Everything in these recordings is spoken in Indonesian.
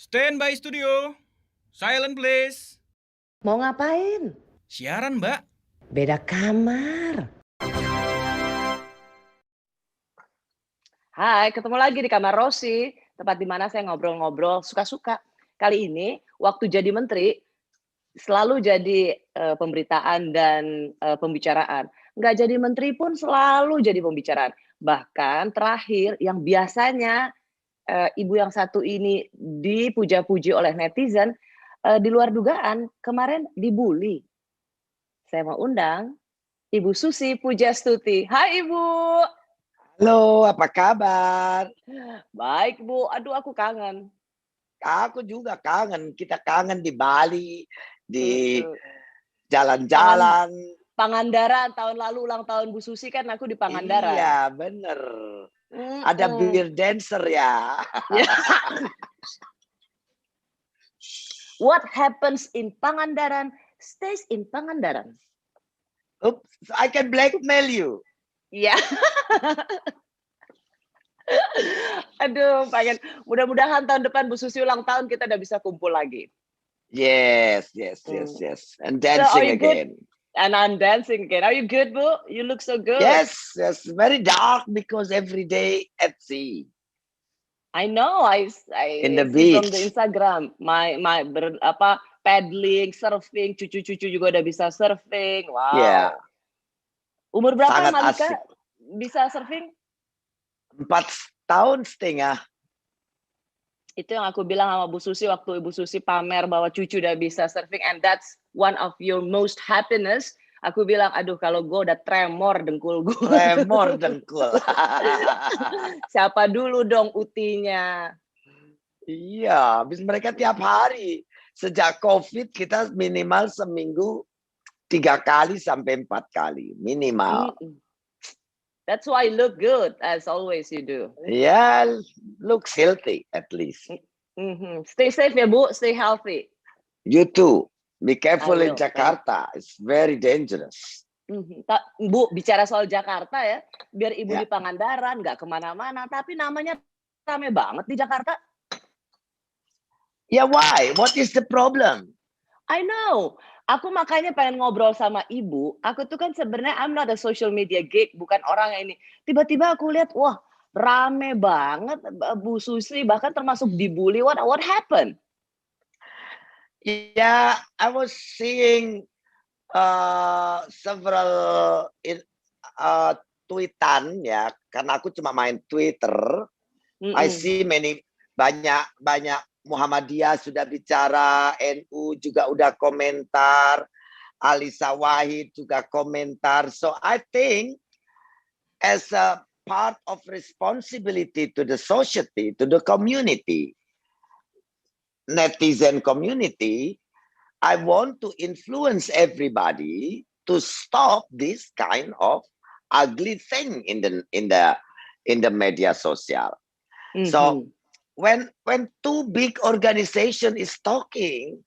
Standby studio. Silent please. Mau ngapain? Siaran, Mbak. Beda kamar. Hai, ketemu lagi di kamar Rosi, tempat di mana saya ngobrol-ngobrol suka-suka. Kali ini, waktu jadi menteri, selalu jadi pemberitaan dan pembicaraan. Nggak jadi menteri pun selalu jadi pembicaraan. Bahkan terakhir, yang biasanya ibu yang satu ini dipuja-puji oleh netizen, di luar dugaan, kemarin dibully. Saya mau undang Ibu Susi Pujastuti. Hai Ibu. Halo, apa kabar? Baik Bu, aduh aku kangen. Aku juga kangen. Kita kangen di Bali, di Mm-mm. jalan-jalan. Pangandaran tahun lalu ulang tahun Bu Susi kan aku di Pangandaran. Iya, bener. Ada beer dancer ya. Ya. What happens in Pangandaran stays in Pangandaran. Oops, I can blackmail you. Iya. Aduh, pengen. Mudah-mudahan tahun depan Bu Susi ulang tahun kita udah bisa kumpul lagi. Yes. And dancing you good? again. And I'm dancing again. Are you good, Bu? You look so good. Yes. Very dark because every day at sea. I know. I In the see from beach. the Instagram. My paddling, surfing, cucu-cucu juga udah bisa surfing. Wow. Yeah. Umur berapa Sangat Malika asik. bisa surfing? 4 tahun setengah. Itu yang aku bilang sama Bu Susi waktu Ibu Susi pamer bahwa cucu udah bisa surfing, and that's one of your most happiness. Aku bilang, aduh kalau gue udah tremor dengkul gue. Tremor dengkul. Siapa dulu dong utinya? Iya, habis mereka tiap hari. Sejak COVID kita minimal seminggu 3 kali sampai 4 kali minimal. That's why you look good as always you do. Yeah, looks healthy at least. Stay safe ya Bu, stay healthy. You too. Be careful I in will. Jakarta. It's very dangerous. Bu, bicara soal Jakarta ya, biar Ibu Ya. di Pangandaran, nggak kemana-mana, tapi namanya rame banget di Jakarta. Yeah, why? What is the problem? I know. Aku makanya pengen ngobrol sama Ibu. Aku tuh kan sebenarnya I'm not a social media geek, bukan orang yang ini. Tiba-tiba aku lihat, wah rame banget Bu Susi, bahkan termasuk dibully. What happened? Yeah, I was seeing several tweetan ya, karena aku cuma main Twitter. I see banyak Muhammadiyah sudah bicara, NU juga udah komentar, Alisa Wahid juga komentar. So I think as a part of responsibility to the society, to the community, netizen community, I want to influence everybody to stop this kind of ugly thing in the media social. So when two big organization is talking,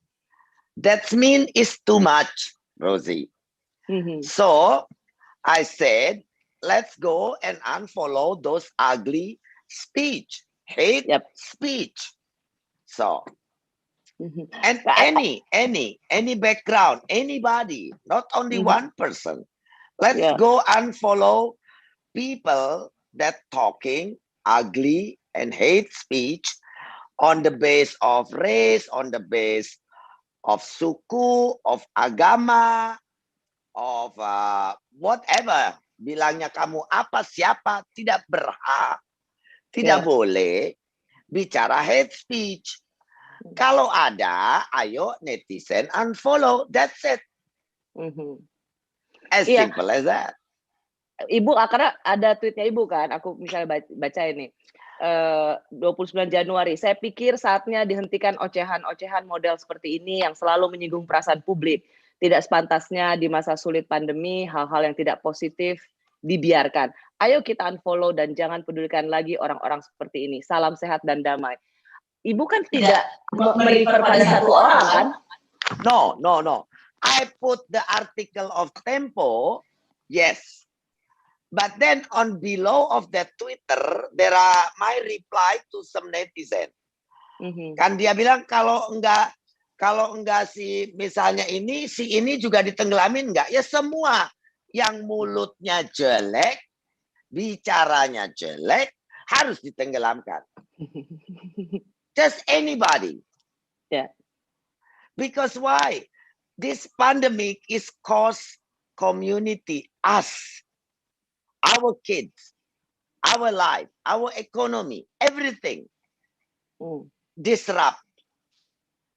that means it's too much, Rosie. So I said, let's go and unfollow those ugly speech, hate speech. So, and any background, anybody, not only one person. Let's go unfollow people that talking ugly and hate speech on the base of race, on the base of suku, of agama, of whatever. Bilangnya kamu apa, siapa, tidak berhak, tidak boleh bicara hate speech. Kalau ada, ayo netizen unfollow, that's it. As simple as that. Ibu, karena ada tweetnya Ibu kan, aku misalnya baca ini. 29 Januari, saya pikir saatnya dihentikan ocehan-ocehan model seperti ini yang selalu menyinggung perasaan publik. Tidak sepantasnya di masa sulit pandemi, hal-hal yang tidak positif dibiarkan. Ayo kita unfollow dan jangan pedulikan lagi orang-orang seperti ini. Salam sehat dan damai. Ibu kan tidak merefer pada satu orang kan? No. I put the article of Tempo, yes. But then on below of that Twitter, there are my reply to some netizen. Kan dia bilang kalau enggak si misalnya si ini juga ditenggelamin enggak? Ya semua yang mulutnya jelek, bicaranya jelek harus ditenggelamkan. Just anybody. Yeah. Because why? This pandemic is caused community, us, our kids, our life, our economy, everything disrupt.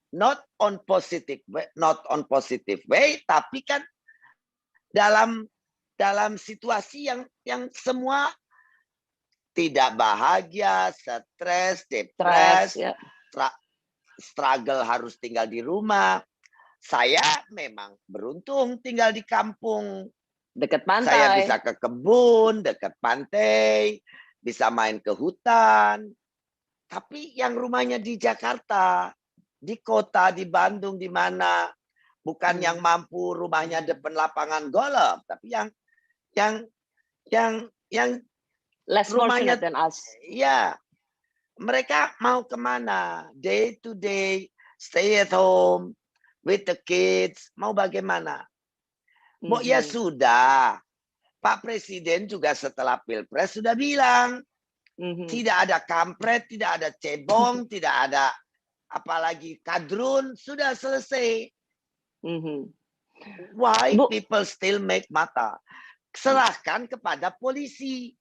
Not on positive way, tapi kan dalam situasi yang semua tidak bahagia, stres, depres, Ya. struggle harus tinggal di rumah. Saya memang beruntung tinggal di kampung. Dekat pantai. Saya bisa ke kebun, dekat pantai, bisa main ke hutan. Tapi yang rumahnya di Jakarta, di kota, di Bandung, di mana bukan yang mampu rumahnya depan lapangan golf, tapi yang less rumahnya fortunate than us. Ya, mereka mau kemana? Day to day, stay at home with the kids. Mau bagaimana? Ya sudah. Pak Presiden juga setelah Pilpres sudah bilang, tidak ada kampret, tidak ada cebong, tidak ada apalagi kadrun, sudah selesai. Why people still make mata? Serahkan kepada polisi.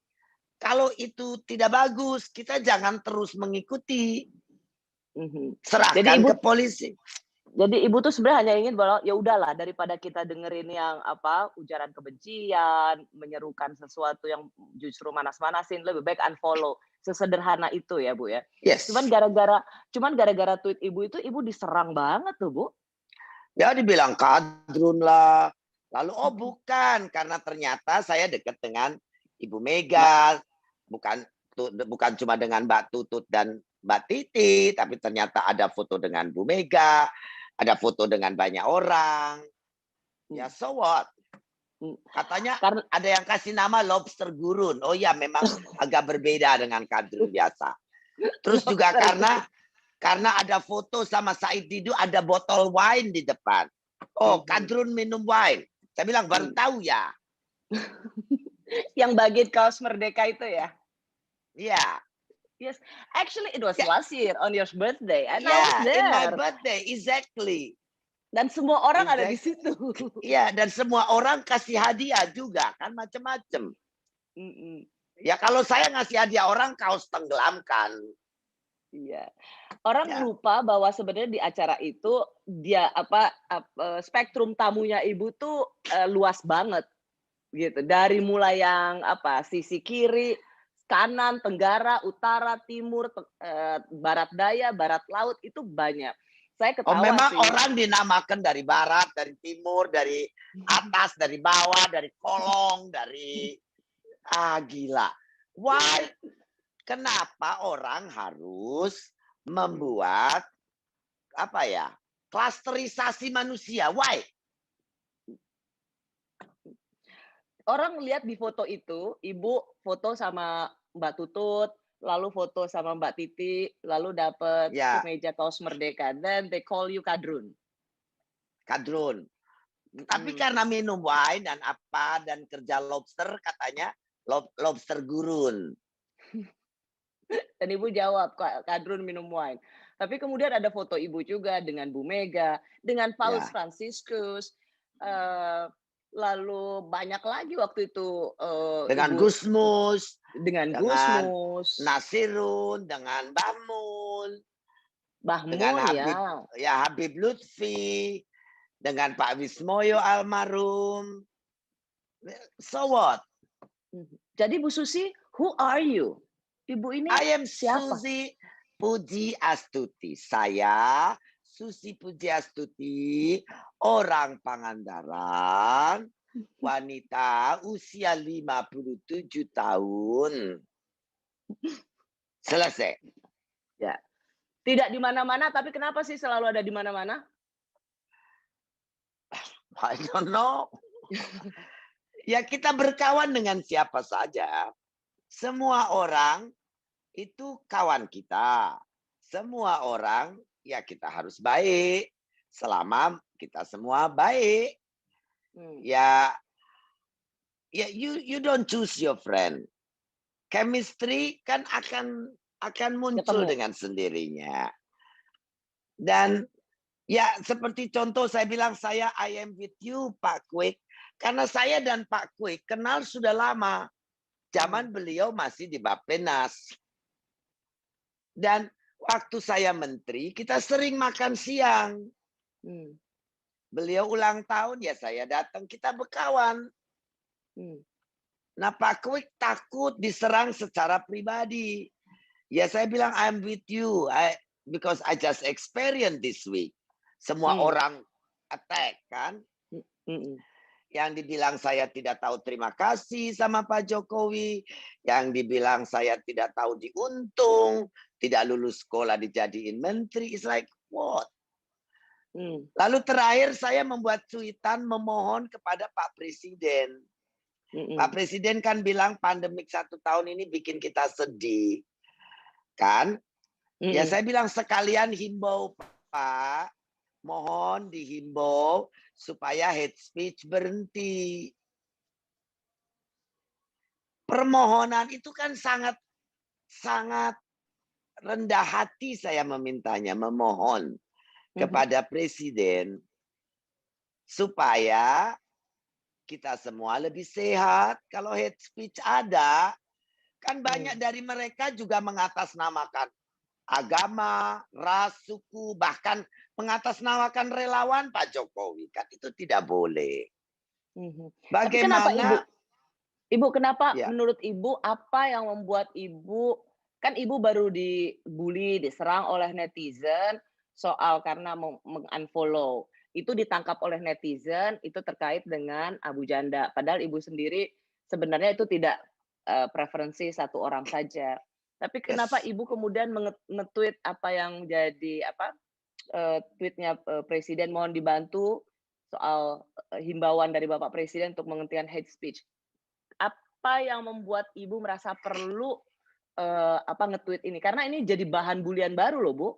Kalau itu tidak bagus, kita jangan terus mengikuti. Serahkan ke polisi. Jadi ibu tuh sebenarnya hanya ingin bahwa ya udahlah daripada kita dengerin yang ujaran kebencian, menyerukan sesuatu yang justru manas-manasin, lebih baik unfollow. Sesederhana itu ya Bu ya. Yes. Cuman gara-gara tweet ibu itu ibu diserang banget tuh Bu. Ya dibilang kadrun lah. Lalu bukan, karena ternyata saya dekat dengan Ibu Mega, bukan cuma dengan Mbak Tutut dan Mbak Titi, tapi ternyata ada foto dengan Bu Mega, ada foto dengan banyak orang. Ya so what? Katanya ada yang kasih nama lobster gurun. Oh ya, memang agak berbeda dengan kadrun biasa. Terus juga karena ada foto sama Said Didu, ada botol wine di depan. Oh, kadrun minum wine. Saya bilang baru tahu ya. Yang bagian kaos Merdeka itu ya? Yeah. Yes. Actually, it was last year on your birthday. And I Yeah, was there. in my birthday, exactly. Dan semua orang ada di situ. Iya, dan semua orang kasih hadiah juga, kan macam-macam. Ya kalau saya ngasih hadiah orang, kaos tenggelamkan. Iya. Orang lupa bahwa sebenarnya di acara itu dia spektrum tamunya ibu tuh luas banget. Gitu, dari mulai yang sisi kiri, kanan, tenggara, utara, timur, barat daya, barat laut itu banyak. Saya ketawa memang sih. Orang dinamakan dari barat, dari timur, dari atas, dari bawah, dari kolong, dari gila. Why? Kenapa orang harus membuat klasterisasi manusia? Why? Orang lihat di foto itu, ibu foto sama Mbak Tutut, lalu foto sama Mbak Titi, lalu dapat kemeja kaos Merdeka, then they call you kadrun. Kadrun. Tapi karena minum wine dan kerja lobster, katanya lobster gurun. Dan ibu jawab, kadrun minum wine. Tapi kemudian ada foto ibu juga dengan Bu Mega, dengan Paus Franciscus, lalu banyak lagi waktu itu dengan Gusmus, dengan Gusmus, Nasirun, dengan Bahmun, dengan Habib Lutfi, dengan Pak Wismoyo almarhum. So what? Jadi Bu Susi, who are you? Ibu ini I am siapa? Susi Puji Astuti. Saya Susi Puji Astuti, orang Pangandaran, wanita usia 57 tahun. Selesai. Ya. Tidak di mana-mana, tapi kenapa sih selalu ada di mana-mana? I don't know. Ya kita berkawan dengan siapa saja. Semua orang itu kawan kita. semua orang ya kita harus baik selama kita semua baik. Ya, you don't choose your friend. Chemistry kan akan muncul Ketemu. dengan sendirinya. Dan ya seperti contoh saya bilang I am with you Pak Kwik. Karena saya dan Pak Kwik kenal sudah lama. Zaman beliau masih di Bappenas. Dan waktu saya menteri, kita sering makan siang. Beliau ulang tahun, ya saya datang, kita berkawan. Nah Pak Kwik takut diserang secara pribadi. Ya saya bilang, I'm with you. Because I just experienced this week. Semua orang attack kan. Yang dibilang saya tidak tahu terima kasih sama Pak Jokowi. Yang dibilang saya tidak tahu diuntung. Tidak lulus sekolah dijadiin menteri. It's like, what? Lalu terakhir saya membuat cuitan memohon kepada Pak Presiden. Pak Presiden kan bilang pandemik 1 tahun ini bikin kita sedih. Kan? Ya saya bilang sekalian himbau Pak. Mohon dihimbau supaya hate speech berhenti. Permohonan itu kan sangat rendah hati saya memintanya, memohon kepada Presiden supaya kita semua lebih sehat. Kalau hate speech ada, kan banyak dari mereka juga mengatasnamakan agama, ras, suku, bahkan mengatasnamakan relawan Pak Jokowi. Kan itu tidak boleh. Bagaimana? Tapi kenapa Ibu kenapa Ya. menurut Ibu apa yang membuat Ibu, kan Ibu baru dibully, diserang oleh netizen soal karena meng-unfollow. Itu ditangkap oleh netizen, itu terkait dengan Abu Janda. Padahal Ibu sendiri sebenarnya itu tidak preferensi satu orang saja. Tapi kenapa Ibu kemudian nge-tweet apa yang jadi tweetnya Presiden mohon dibantu soal himbauan dari Bapak Presiden untuk menghentikan hate speech. Apa yang membuat Ibu merasa perlu nge-tweet ini? Karena ini jadi bahan bulian baru loh, Bu.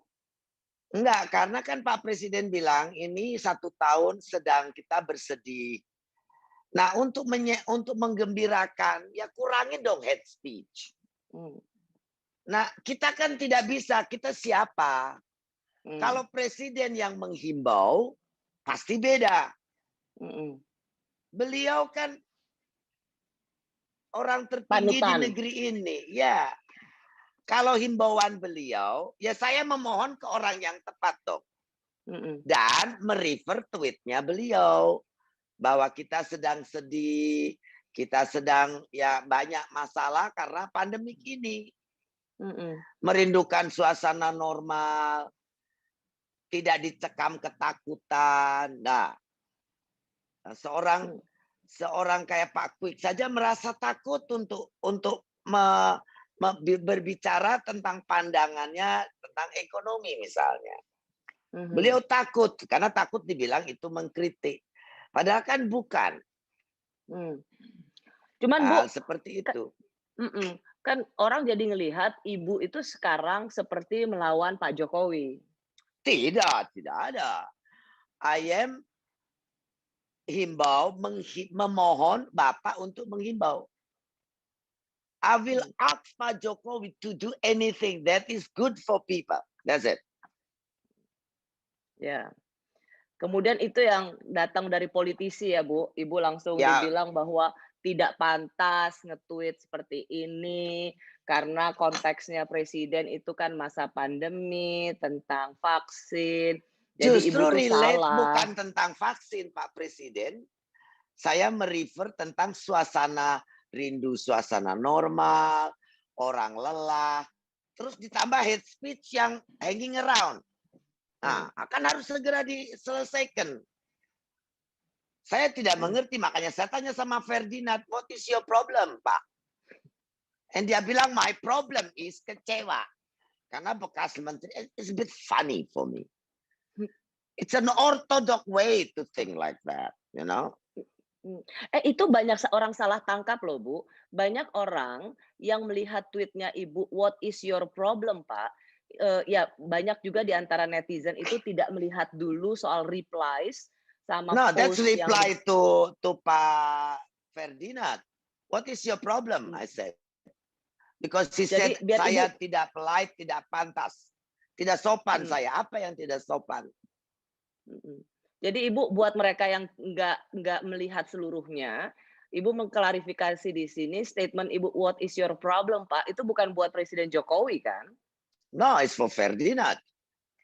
Enggak, karena kan Pak Presiden bilang ini 1 tahun sedang kita bersedih. Nah, untuk menggembirakan, ya kurangin dong hate speech. Nah, kita kan tidak bisa, kita siapa? Kalau Presiden yang menghimbau, pasti beda. Beliau kan orang tertinggi di negeri ini. Ya, kalau himbauan beliau, ya saya memohon ke orang yang tepat dong. Dan merefer tweetnya beliau. Bahwa kita sedang sedih, kita sedang ya banyak masalah karena pandemik ini. Merindukan suasana normal, tidak dicekam ketakutan. Nah, seorang kayak Pak Kwik saja merasa takut untuk berbicara tentang pandangannya tentang ekonomi misalnya. Beliau takut karena takut dibilang itu mengkritik. Padahal kan bukan. Cuman Bu, seperti itu. Kan orang jadi ngelihat Ibu itu sekarang seperti melawan Pak Jokowi. Tidak ada. I am memohon Bapak untuk menghimbau. I will ask Pak Jokowi to do anything that is good for people. That's it. Ya. Kemudian itu yang datang dari politisi ya, Bu. Ibu langsung dibilang bahwa tidak pantas nge-tweet seperti ini karena konteksnya Presiden itu kan masa pandemi, tentang vaksin. Jadi Justru Ibu tuh relate salah. bukan tentang vaksin, Pak Presiden. Saya merefer tentang suasana rindu, suasana normal, orang lelah, terus ditambah hate speech yang hanging around. Nah, akan harus segera diselesaikan. Saya tidak mengerti, makanya saya tanya sama Ferdinand, what is your problem, Pak? And dia bilang, my problem is kecewa. Karena bekas menteri, it's a bit funny for me. It's an orthodox way to think like that, you know? Itu banyak orang salah tangkap loh, Bu. Banyak orang yang melihat tweetnya Ibu, what is your problem, Pak? ya banyak juga di antara netizen itu tidak melihat dulu soal replies sama No, that's post yang reply to Pak Ferdinand. What is your problem? I said. Because he Jadi said biar saya Ibu tidak polite, tidak pantas, tidak sopan Hmm. saya. Apa yang tidak sopan? Jadi Ibu buat mereka yang nggak melihat seluruhnya, Ibu mengklarifikasi di sini statement Ibu "What is your problem, Pak?" itu bukan buat Presiden Jokowi kan? No, it's for Ferdinand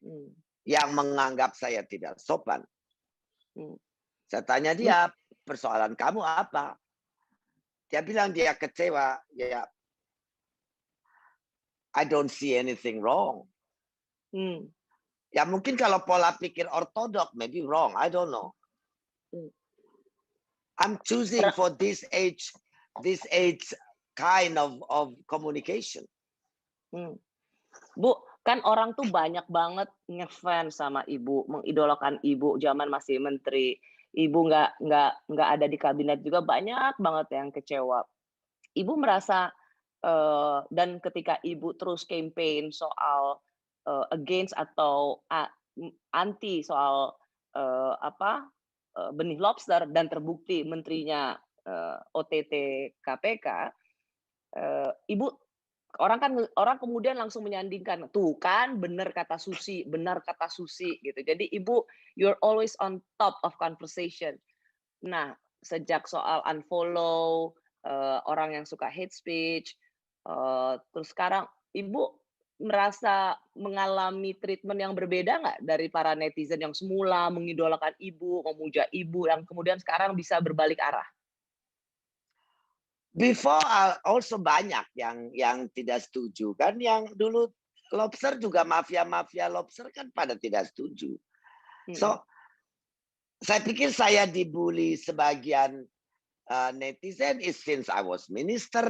Hmm. yang menganggap saya tidak sopan. Hmm. Saya tanya dia, persoalan kamu apa? Dia bilang dia kecewa. Ya, I don't see anything wrong. Hmm. Ya mungkin kalau pola pikir ortodok, maybe wrong. I don't know. I'm choosing for this age kind of communication. Bu, kan orang tuh banyak banget ngefans sama Ibu, mengidolakan Ibu zaman masih menteri. Ibu nggak ada di kabinet juga banyak banget yang kecewa. Ibu merasa dan ketika Ibu terus campaign soal against atau anti soal benih lobster dan terbukti menterinya OTT KPK, Ibu orang kemudian langsung menyandingkan tuh kan benar kata Susi gitu. Jadi Ibu you're always on top of conversation. Nah, sejak soal unfollow orang yang suka hate speech, terus sekarang Ibu merasa mengalami treatment yang berbeda nggak dari para netizen yang semula mengidolakan Ibu, memuja Ibu, yang kemudian sekarang bisa berbalik arah? Before also banyak yang tidak setuju kan, yang dulu lobster juga mafia lobster kan pada tidak setuju. So saya pikir saya dibully sebagian netizen is since I was minister.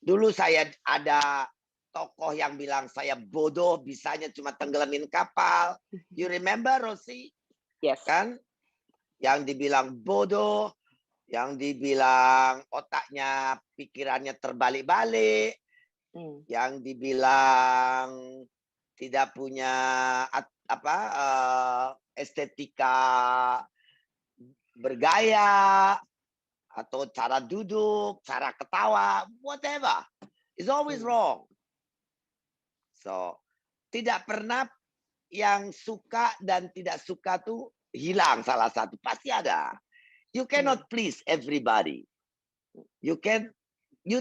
Dulu saya ada tokoh yang bilang saya bodoh, bisanya cuma tenggelamin kapal. You remember, Rosi? Yes. Kan? Yang dibilang bodoh, yang dibilang otaknya, pikirannya terbalik-balik, yang dibilang tidak punya estetika bergaya, atau cara duduk, cara ketawa, whatever. It's always wrong. So, tidak pernah yang suka dan tidak suka tuh hilang salah satu. Pasti ada. You cannot please everybody. You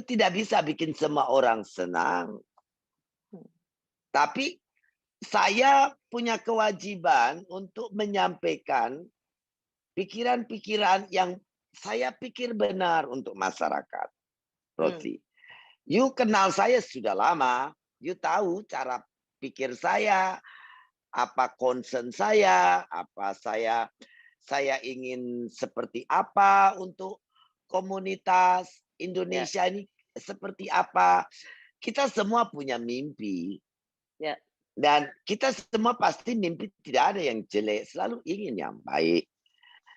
tidak bisa bikin semua orang senang. Tapi saya punya kewajiban untuk menyampaikan pikiran-pikiran yang saya pikir benar untuk masyarakat. Rosi, you kenal saya sudah lama, you tahu cara pikir saya, apa concern saya, apa saya ingin seperti apa untuk komunitas Indonesia ini, seperti apa. Kita semua punya mimpi. Dan kita semua pasti mimpi tidak ada yang jelek, selalu ingin yang baik.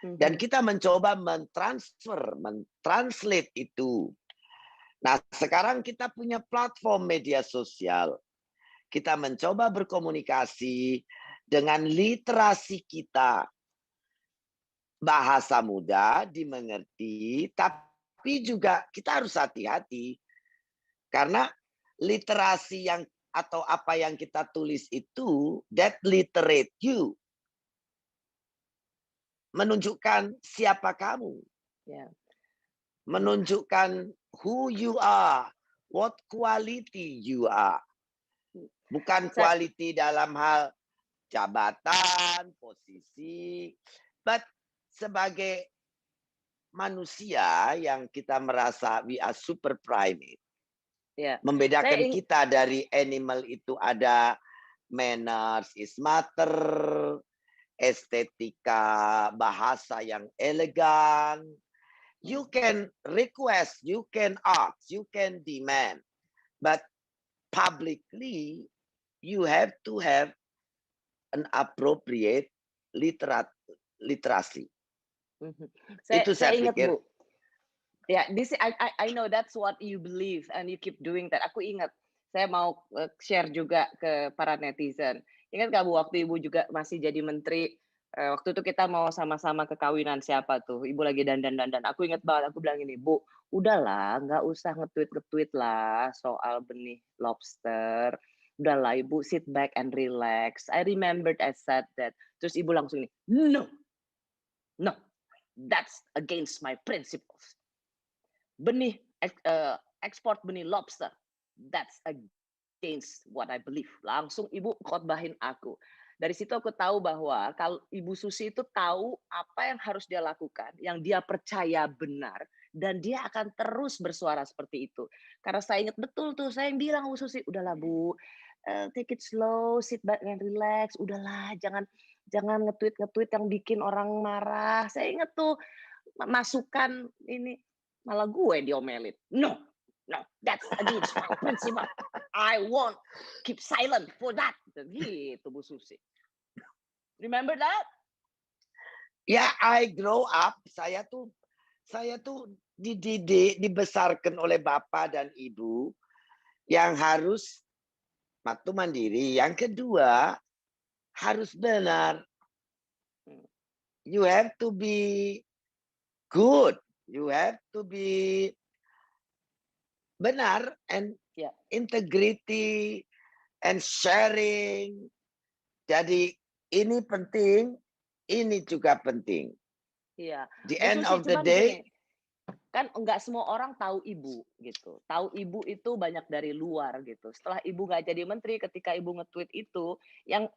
Dan kita mencoba mentranslate itu. Nah, sekarang kita punya platform media sosial. Kita mencoba berkomunikasi dengan literasi kita. Bahasa mudah, dimengerti, tapi juga kita harus hati-hati. Karena literasi yang atau apa yang kita tulis itu, that literate you. Menunjukkan siapa kamu. Menunjukkan who you are, what quality you are. Bukan quality dalam hal jabatan, posisi, but sebagai manusia yang kita merasa we are super primate. Membedakan kita dari animal itu ada manners is matter, estetika bahasa yang elegan. You can request, you can ask, you can demand, but publicly you have to have an appropriate literasi. Itu saya ingat, pikir. Bu. I know that's what you believe and you keep doing that. Aku ingat saya mau share juga ke para netizen. Ingat nggak Bu, waktu Ibu juga masih jadi menteri, waktu itu kita mau sama-sama ke kawinan siapa tuh, Ibu lagi dandan-dandan. Aku inget banget, aku bilang gini, "Bu, udahlah, nggak usah nge-tweet lah soal benih lobster. Udahlah Ibu, sit back and relax. I remembered I said that." Terus Ibu langsung ini, "No, no, that's against my principles. Benih ekspor benih lobster, that's against what I believe." Langsung Ibu khotbahin aku. Dari situ aku tahu bahwa kalau Ibu Susi itu tahu apa yang harus dia lakukan, yang dia percaya benar, dan dia akan terus bersuara seperti itu. Karena saya ingat betul tuh, saya yang bilang Bu Susi, "Udahlah Bu, take it slow, sit back and relax. Udahlah, jangan nge-tweet yang bikin orang marah." Saya ingat tuh masukan ini, malah gue diomelin. "No, no, that's against my principle. I won't keep silent for that." Gitu Bu Susi. Remember that? Ya, I grow up, saya tuh dididik, dibesarkan oleh bapak dan ibu yang harus waktu mandiri. Yang kedua, harus benar. You have to be good. You have to be benar and integrity and sharing. Jadi ini penting, ini juga penting. Iya. The Bu end Susi, of the cuman day, gini, kan nggak semua orang tahu Ibu gitu. Tahu Ibu itu banyak dari luar gitu. Setelah Ibu nggak jadi menteri, ketika Ibu nge-tweet itu, yang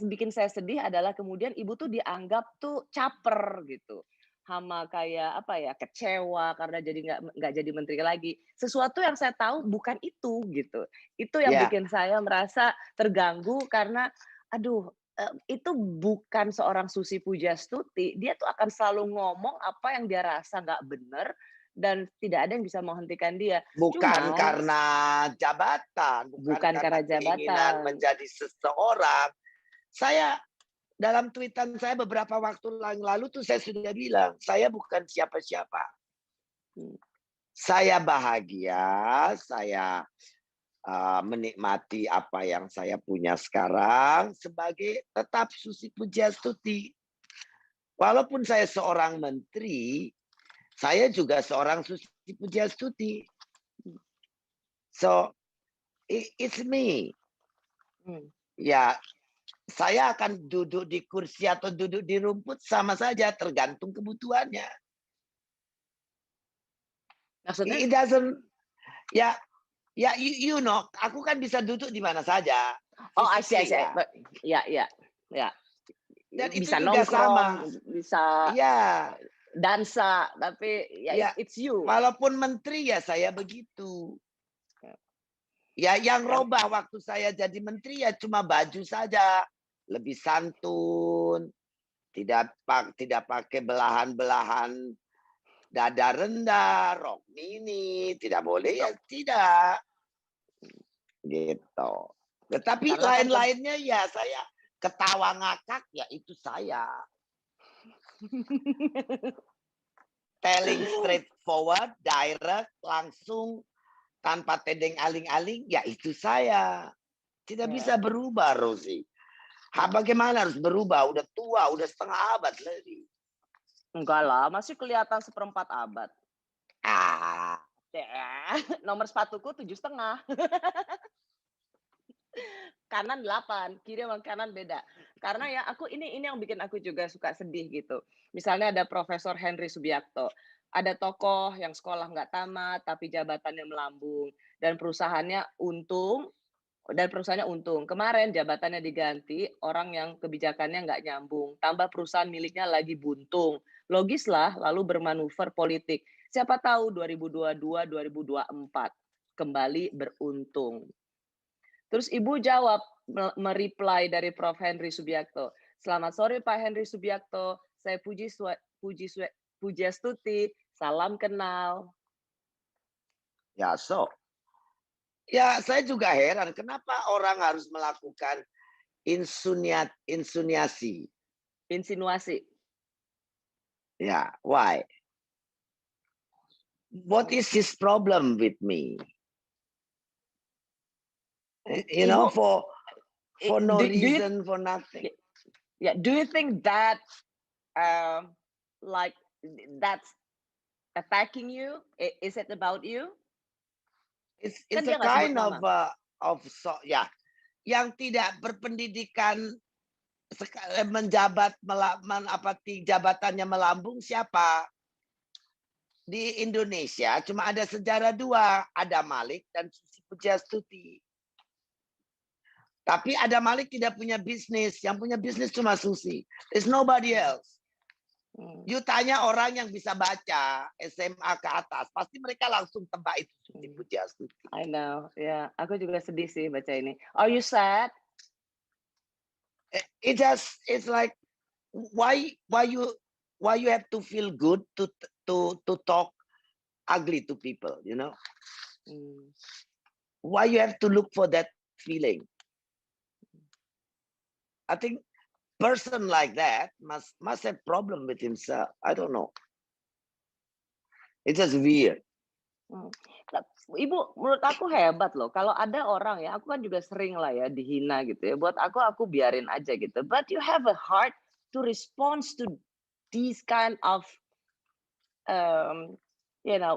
bikin saya sedih adalah kemudian Ibu tuh dianggap tuh caper gitu. Sama kayak apa ya, kecewa karena jadi nggak jadi menteri lagi. Sesuatu yang saya tahu bukan itu gitu. Itu yang ya, bikin saya merasa terganggu karena aduh, itu bukan seorang Susi Pujastuti. Dia tuh akan selalu ngomong apa yang dia rasa nggak benar dan tidak ada yang bisa menghentikan dia. bukan Cuma karena jabatan, bukan karena karena keinginan jabatan. menjadi seseorang. Saya dalam tweetan saya beberapa waktu yang lalu tuh saya sudah bilang, saya bukan siapa-siapa. Saya bahagia, saya menikmati apa yang saya punya sekarang sebagai tetap Susi Pujastuti. Walaupun saya seorang menteri, saya juga seorang Susi Pujastuti. So, it's me. Ya, saya akan duduk di kursi atau duduk di rumput sama saja, tergantung kebutuhannya. Maksudnya? It doesn't, ya, you know, aku kan bisa duduk di mana saja. Oh, I see. Ya. Dan Bisa itu juga sama. bisa Ya, dansa, tapi ya, it's you. walaupun menteri ya saya begitu. Ya, yang robah waktu saya jadi menteri ya cuma baju saja, lebih santun, tidak pakai belahan-belahan dada rendah, rok mini, tidak boleh ya tidak, gitu. Tetapi lain-lainnya ya saya ketawa ngakak ya itu saya. Telling straightforward, direct, langsung, tanpa tedeng aling-aling, ya itu saya. Tidak bisa berubah, Rosi. Bagaimana harus berubah? Udah tua, udah setengah abad lebih. Enggak lah, masih kelihatan 1/4 abad. Nomor sepatuku 7,5. Kanan 8, kiri sama kanan beda. Karena ya aku ini yang bikin aku juga suka sedih gitu. Misalnya ada Profesor Henry Subiakto. Ada tokoh yang sekolah nggak tamat tapi jabatannya melambung dan perusahaannya untung. Kemarin jabatannya diganti, orang yang kebijakannya nggak nyambung. Tambah perusahaan miliknya lagi buntung. Logislah lalu bermanuver politik. Siapa tahu 2022, 2024 kembali beruntung. Terus Ibu jawab, mereply dari Prof. Henry Subiakto. "Selamat sore Pak Henry Subiakto, saya Pujastuti, salam kenal." Ya, ya, saya juga heran kenapa orang harus melakukan insinuasi. Ya, why? What is his problem with me? You know, Ibu, for no do you, reason, for nothing. yeah, do you think that like that's attacking you? Is it about you? It's Kan it's a dia nggak sebut kind nama. ya, yang tidak berpendidikan menjabat jabatannya melambung siapa? Di Indonesia cuma ada sejarah dua, ada Malik dan Susi Pujiastuti. Tapi ada Malik tidak punya bisnis, yang punya bisnis cuma Susi. There's nobody else. You tanya orang yang bisa baca SMA ke atas, pasti mereka langsung tebak itu Susi Pujiastuti. I know, ya. Aku juga sedih sih baca ini. Are you sad? It's like why you have to feel good to talk ugly to people, you know? Why you have to look for that feeling? I think person like that must have problem with himself. I don't know. It's just weird. Ibu, menurut aku hebat loh. Kalau ada orang ya, aku kan juga sering lah ya dihina gitu ya. Buat aku biarin aja gitu. But you have a heart to respond to these kind of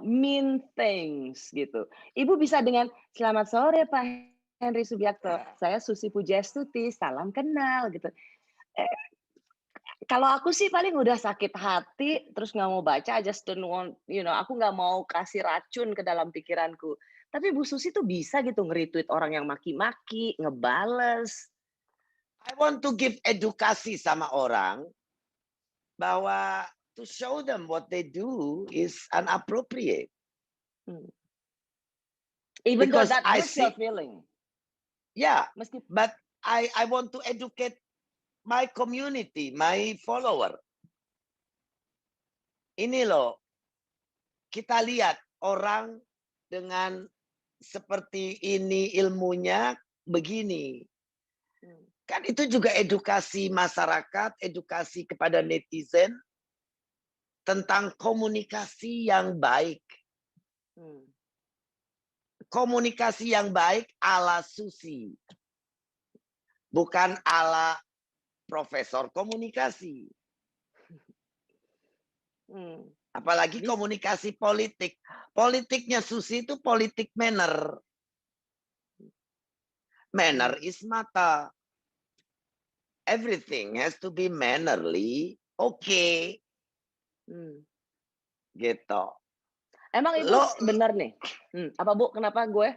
mean things gitu. Ibu bisa dengan selamat sore Pak Henry Subiakto. Saya Susi Pujiastuti, salam kenal gitu. Kalau aku sih paling udah sakit hati, terus nggak mau baca, I just don't want, aku nggak mau kasih racun ke dalam pikiranku. Tapi Bu Susi tuh bisa gitu nge-retweet orang yang maki-maki, ngebales. I want to give edukasi sama orang bahwa to show them what they do is inappropriate. Even Because though that I hurts your see, feeling. yeah, Meski, but I want to educate my community, my follower. Ini loh, kita lihat orang dengan seperti ini ilmunya begini. Kan itu juga edukasi masyarakat, edukasi kepada netizen tentang komunikasi yang baik. Komunikasi yang baik ala Susi. Bukan ala profesor komunikasi. Apalagi komunikasi politik. Politiknya Susi itu politik manner. Manner is mata. Everything has to be mannerly. Okay. Gitu. Emang itu benar nih? Apa Bu? Kenapa gue?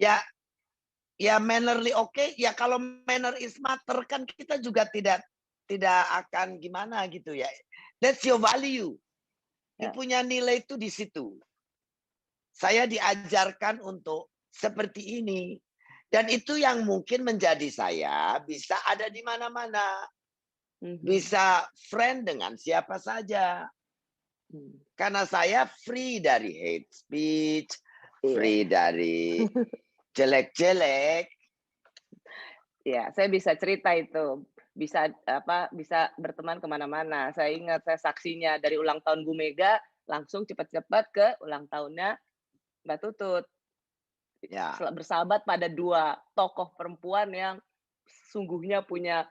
Ya mannerly okay. Ya kalau manner is matter kan kita juga tidak akan gimana gitu ya. That's your value. You punya nilai itu di situ. Saya diajarkan untuk seperti ini. Dan itu yang mungkin menjadi saya bisa ada di mana-mana. Bisa friend dengan siapa saja. Karena saya free dari hate speech, free dari jelek-jelek. Ya, saya bisa cerita itu. Bisa berteman kemana-mana. Saya ingat saya saksinya dari ulang tahun Bu Mega langsung cepat-cepat ke ulang tahunnya Mbak Tutut. Ya. Bersahabat pada dua tokoh perempuan yang sungguhnya punya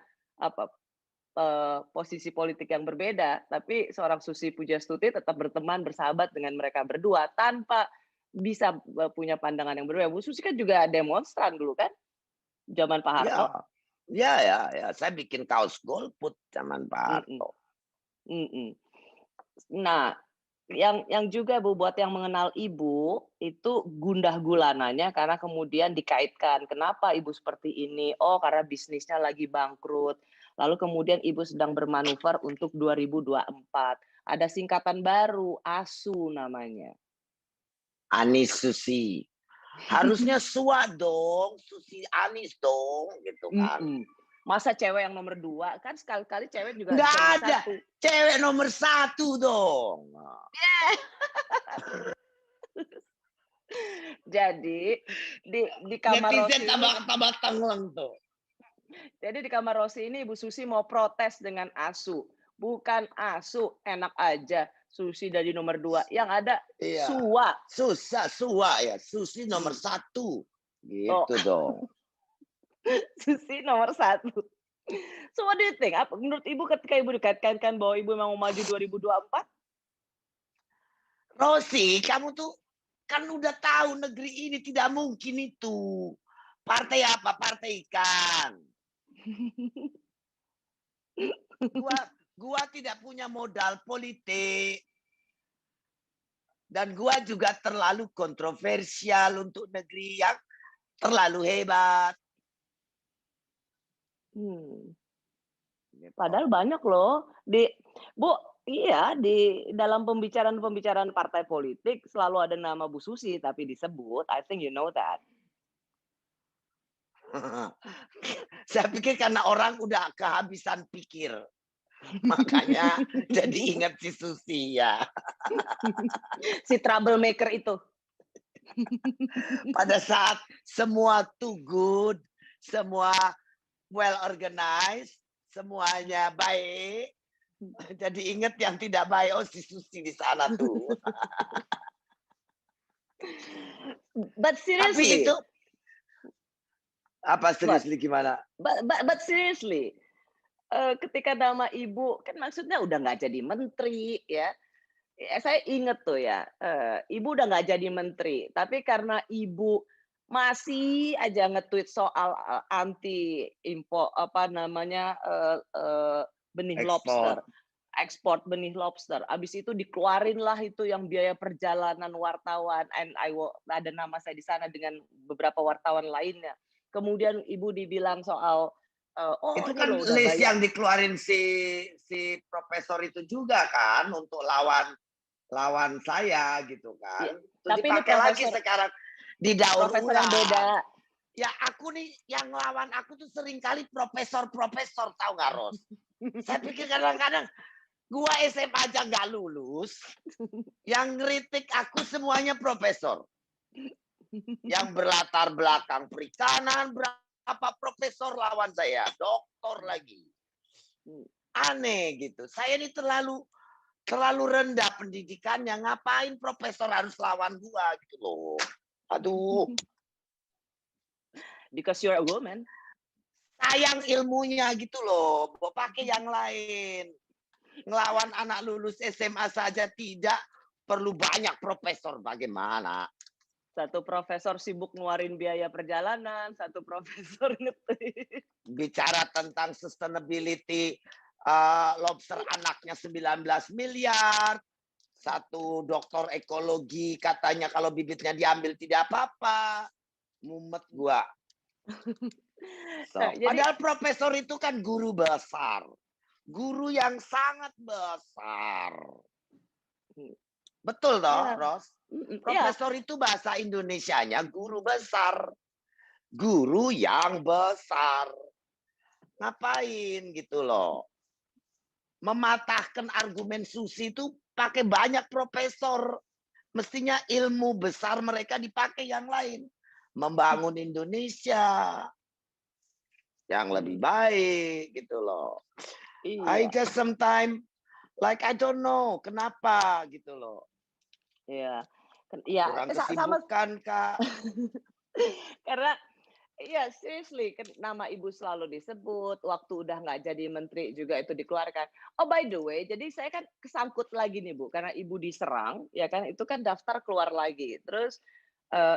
posisi politik yang berbeda, tapi seorang Susi Pujiastuti tetap berteman bersahabat dengan mereka berdua tanpa bisa punya pandangan yang berbeda. Bu Susi kan juga demonstran dulu kan, zaman Pak Harto. Ya. Saya bikin kaos golput zaman Pak Harto. Nah, yang juga Bu buat yang mengenal Ibu itu gundah gulananya karena kemudian dikaitkan kenapa Ibu seperti ini? Oh, karena bisnisnya lagi bangkrut. Lalu kemudian Ibu sedang bermanuver untuk 2024. Ada singkatan baru, ASU namanya. Anis Susi. Harusnya SUA dong, Susi Anis dong, gitu kan. Masa cewek yang nomor 2 kan sekali-kali cewek juga nggak ada. Cewek nomor 1 dong. Jadi di kamar Rosi tambah tangleng tuh. Jadi di kamar Rosi ini Ibu Susi mau protes dengan ASU. Bukan ASU, enak aja. Susi dari nomor 2. Yang ada SUA. SUA ya. Susi nomor 1. Oh, Gitu dong. Susi nomor 1. So what do you think? Apa menurut Ibu ketika Ibu dikaitkan bahwa Ibu memang mau maju 2024? Rosi, kamu tuh kan udah tahu negeri ini tidak mungkin itu. Partai apa? Partai ikan. Gua tidak punya modal politik. Dan gua juga terlalu kontroversial untuk negeri yang terlalu hebat. Padahal banyak loh Bu, iya di dalam pembicaraan partai politik selalu ada nama Bu Susi tapi disebut. I think you know that. Saya pikir karena orang udah kehabisan pikir. Makanya jadi ingat si Susi ya. Si troublemaker itu. Pada saat semua too good, semua well organized, semuanya baik, jadi ingat yang tidak baik. Oh, si Susi di sana tuh. But Tapi seriously, itu apa seriously gimana? but seriously, ketika nama Ibu kan maksudnya udah nggak jadi menteri ya. Saya inget tuh ya, Ibu udah nggak jadi menteri, tapi karena Ibu masih aja nge-tweet soal anti impor benih lobster, ekspor benih lobster. Abis itu dikeluarin lah itu yang biaya perjalanan wartawan, and ada nama saya di sana dengan beberapa wartawan lainnya. Kemudian Ibu dibilang soal Itu ini kan loh udah list bayar. yang dikeluarin si profesor itu juga kan untuk lawan saya gitu kan. Ya, Itu tapi ini dipakai lagi profesor sekarang didaur profesor yang ulang. beda. Ya aku nih yang lawan aku tuh seringkali profesor tahu nggak Ros? Saya pikir kadang-kadang gua SMA aja nggak lulus, yang ngeritik aku semuanya profesor. Yang berlatar belakang perikanan, berapa profesor lawan saya, doktor lagi. Aneh gitu. Saya ini terlalu rendah pendidikannya. Ngapain profesor harus lawan gua gitu loh. Aduh. Because you're a woman. Sayang ilmunya gitu loh. Mau pakai yang lain. Ngelawan anak lulus SMA saja tidak perlu banyak profesor. Bagaimana? Satu profesor sibuk ngeluarin biaya perjalanan, satu profesor ngetik. Bicara tentang sustainability, lobster anaknya 19 miliar. Satu dokter ekologi katanya kalau bibitnya diambil tidak apa-apa. Mumet gua. Padahal profesor itu kan guru besar. Guru yang sangat besar. Betul toh, Ros? Profesor itu bahasa Indonesianya guru besar. Guru yang besar. Ngapain gitu loh. Mematahkan argumen Susi itu pakai banyak profesor. Mestinya ilmu besar mereka dipakai yang lain. Membangun Indonesia yang lebih baik gitu loh. I just sometimes like I don't know kenapa gitu loh. Iya. Kurang kesibukan Kak. Karena iya seriously nama Ibu selalu disebut, waktu udah nggak jadi menteri juga itu dikeluarkan. Oh by the way, jadi saya kan kesangkut lagi nih Bu, karena Ibu diserang, ya kan itu kan daftar keluar lagi. Terus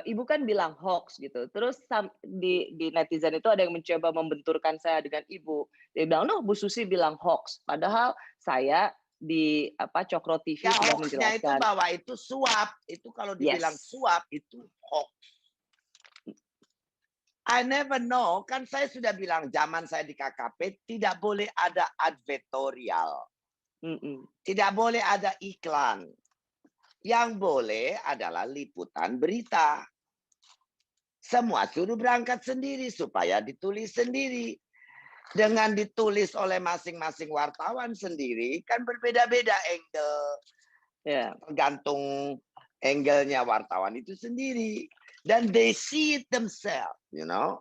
Ibu kan bilang hoax gitu. Terus di netizen itu ada yang mencoba membenturkan saya dengan Ibu. Dia bilang, no Bu Susi bilang hoax. Padahal saya di Cokro TV ya, sudah hoaxnya menjelaskan. itu bahwa itu suap. Itu kalau dibilang suap itu hoax. I never know, kan saya sudah bilang zaman saya di KKP tidak boleh ada advertorial. Tidak boleh ada iklan. Yang boleh adalah liputan berita. Semua suruh berangkat sendiri supaya ditulis sendiri. Dengan ditulis oleh masing-masing wartawan sendiri, kan berbeda-beda angle. Tergantung angle-nya wartawan itu sendiri. Dan they see it themselves, you know.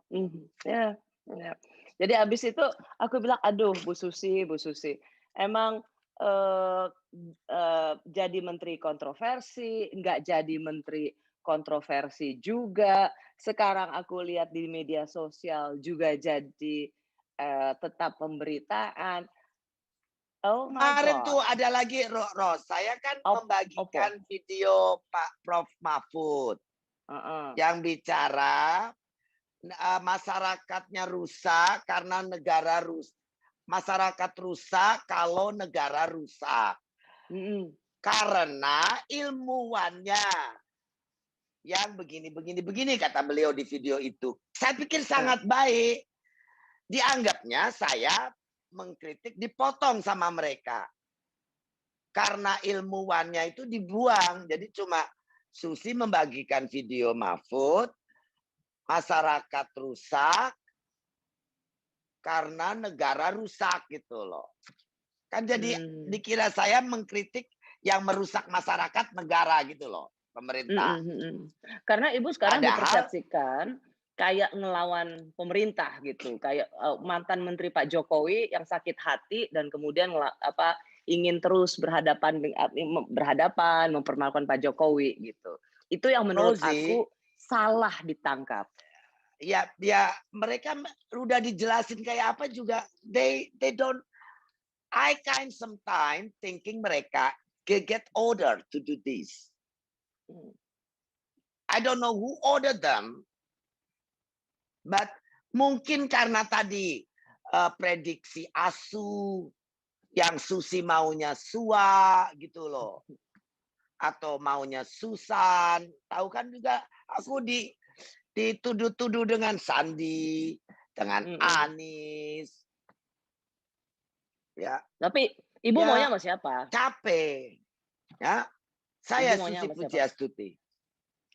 Jadi abis itu aku bilang, aduh Bu Susi, emang jadi menteri kontroversi, nggak jadi menteri kontroversi juga. Sekarang aku lihat di media sosial juga jadi tetap pemberitaan. Oh my Kemarin tuh God. ada lagi Ros, saya kan Opo. membagikan video Pak Prof Mahfud Heeh. yang bicara masyarakatnya rusak karena negara rusak. Masyarakat rusak kalau negara rusak. Mm-mm. Karena ilmuwannya yang begini kata beliau di video itu. Saya pikir sangat baik. Dianggapnya saya mengkritik dipotong sama mereka. Karena ilmuwannya itu dibuang. Jadi cuma Susi membagikan video Mahfud, masyarakat rusak karena negara rusak gitu loh. Kan jadi dikira saya mengkritik yang merusak masyarakat negara gitu loh, pemerintah. Karena Ibu sekarang Padahal, dipersepsikan kayak ngelawan pemerintah gitu, kayak mantan Menteri Pak Jokowi yang sakit hati dan kemudian ingin terus berhadapan mempermalukan Pak Jokowi gitu. Itu yang menurut aku salah ditangkap. Ya mereka udah dijelasin kayak apa juga, they don't. I sometimes thinking mereka get order to do this. I don't know who ordered them, but mungkin karena tadi prediksi Asu yang Susi maunya Sua gitu loh, atau maunya Susan. Tahu kan juga aku dituduh-tuduh dengan Sandi, dengan Anies. Ya. Tapi Ibu maunya sama siapa? Capek. Ya. Saya Susi Pujiastuti.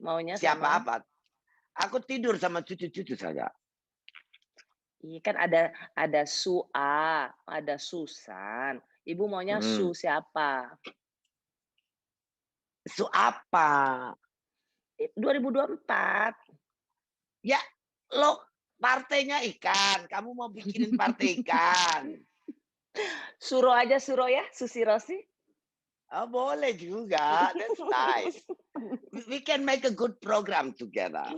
Maunya siapa apa? Aku tidur sama cucu-cucu saja. Iya kan ada Sua, ada Susan. Ibu maunya Su siapa? Su apa? 2024. Ya, lo partainya ikan. Kamu mau bikinin partai ikan. Suro aja Suro ya, Susi Rosi. Oh, boleh juga. That's nice. We can make a good program together.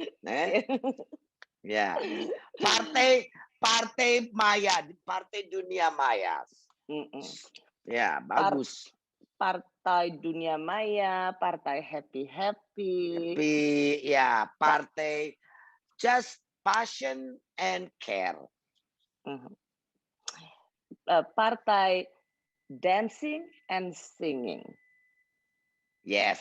Ya. Partai Maya, Partai Dunia Maya. Ya, bagus. Partai Dunia Maya, Partai Happy. Ya, Partai Just Passion and Care. Partai Dancing and Singing. Yes.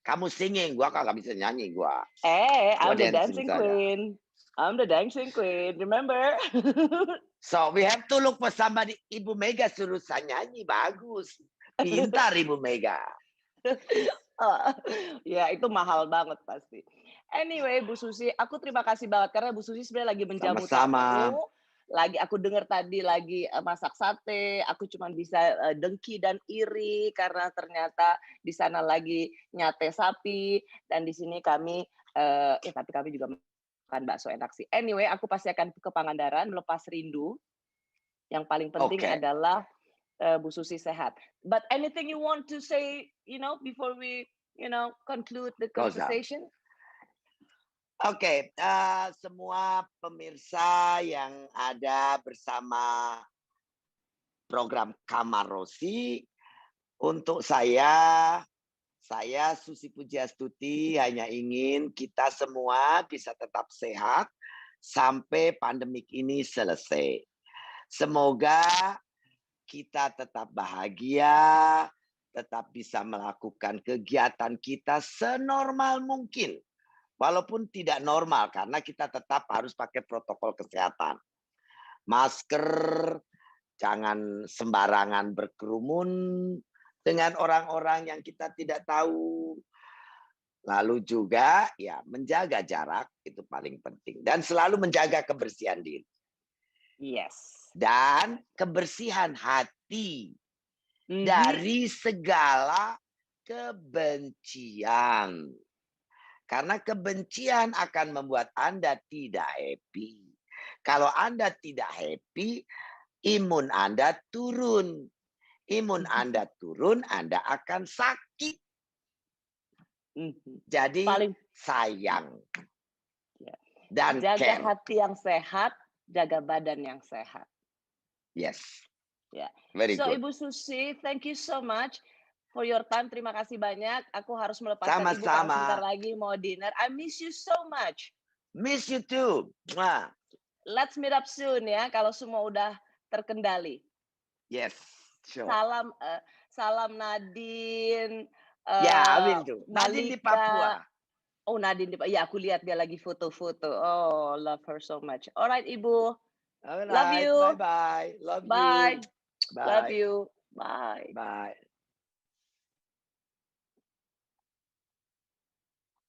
Kamu singing, gua kagak bisa nyanyi gua. I'm the dancing queen. I'm the dancing queen, remember? So we have to look for somebody. Ibu Mega suruh saya nyanyi, bagus. Pintar Ibu Mega. Ya itu mahal banget pasti. Anyway, Bu Susi, aku terima kasih banget karena Bu Susi sebenarnya lagi menjamu tamu. Lagi aku dengar tadi lagi masak sate, aku cuma bisa dengki dan iri karena ternyata di sana lagi nyate sapi dan di sini kami tapi kami juga makan bakso enak sih. Anyway, aku pasti akan ke Pangandaran melepas rindu. Yang paling penting adalah Bu Susi sehat. But anything you want to say, before we, conclude the conversation? Oke, semua pemirsa yang ada bersama program Kamar Rosi, untuk saya Susi Pujiastuti hanya ingin kita semua bisa tetap sehat sampai pandemik ini selesai. Semoga kita tetap bahagia, tetap bisa melakukan kegiatan kita senormal mungkin. Walaupun tidak normal, karena kita tetap harus pakai protokol kesehatan. Masker, jangan sembarangan berkerumun dengan orang-orang yang kita tidak tahu. Lalu juga ya menjaga jarak, itu paling penting. Dan selalu menjaga kebersihan diri. Yes. Dan kebersihan hati dari segala kebencian. Karena kebencian akan membuat Anda tidak happy. Kalau Anda tidak happy, imun Anda turun. Imun Anda turun, Anda akan sakit. Jadi Paling sayang Ya. dan jaga care. hati yang sehat, jaga badan yang sehat. Yes. Ya. Very So good. Ibu Susi, thank you so much for your time. Terima kasih banyak. Aku harus melepaskan Ibu karena Sama-sama. sebentar lagi mau dinner. I miss you so much. Miss you too. Mwah. Let's meet up soon ya kalau semua udah terkendali. Yes. Sure. Salam Nadine. Ya, I will do. Nadine di Malika. Papua. Oh, Nadine ya aku lihat dia lagi foto-foto. Oh, love her so much. Alright, Ibu. Alright. Love you. Bye-bye. Love Bye. you. Bye. Love you. Bye. Bye.